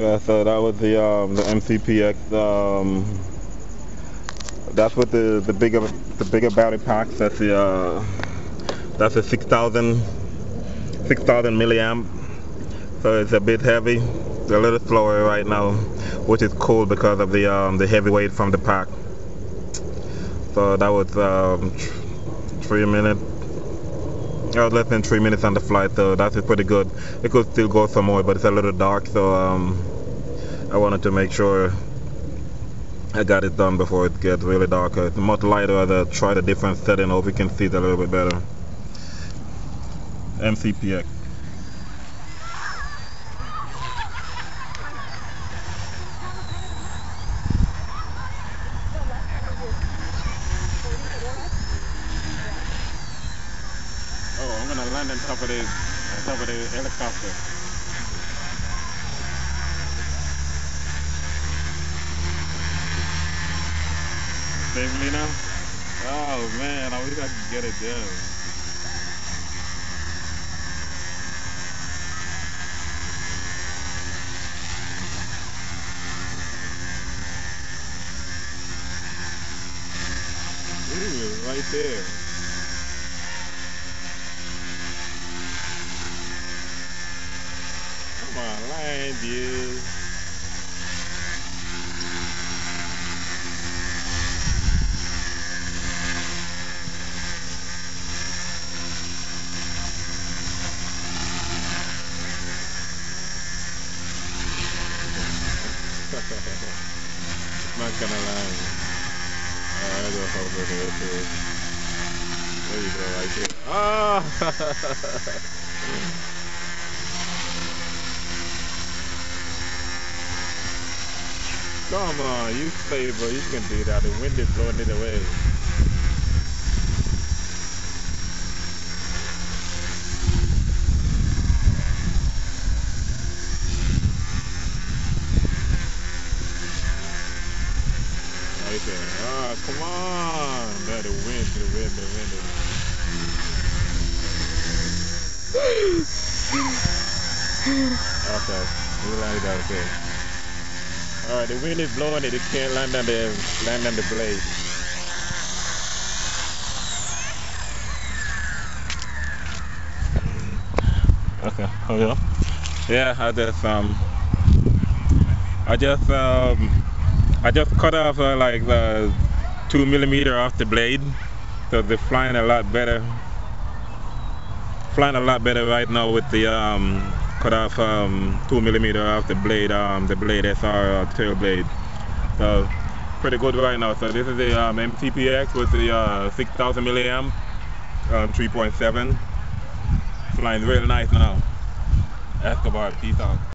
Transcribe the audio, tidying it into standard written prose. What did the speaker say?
So that was the MCPX. That's with the bigger battery packs. That's a 6,000 milliamp. So it's a bit heavy. It's a little slower right now, which is cool because of the heavy weight from the pack. So that was 3 minutes. I was less than 3 minutes on the flight, so that's pretty good. It could still go some more, but it's a little dark, so I wanted to make sure I got it done before it gets really dark. It's much lighter. I'll try the different setting. Hope you can see it a little bit better. MCPX. Oh, I'm gonna land on top of the helicopter. Safely now? Oh man, I wish I could get it done. Ooh, right there. Come on, land, you. Not gonna lie. I'll go over there too. There you go, right there. Ah! Come on, you stay, bro. You can do that. The wind is blowing it away. Right there. Ah, come on. No, the wind. Okay, we landed that okay. Alright, the wind is blowing it can't land on the blade. Okay, hold on. Yeah, I just cut off like 2 millimeter off the blade, so they're flying a lot better. Flying a lot better right now with the cut off 2 millimeter off the blade SR tail blade. So pretty good right now. So this is the MTPX with the 6,000 milliamp 3.7. Flying really nice now. Escobar, peace out.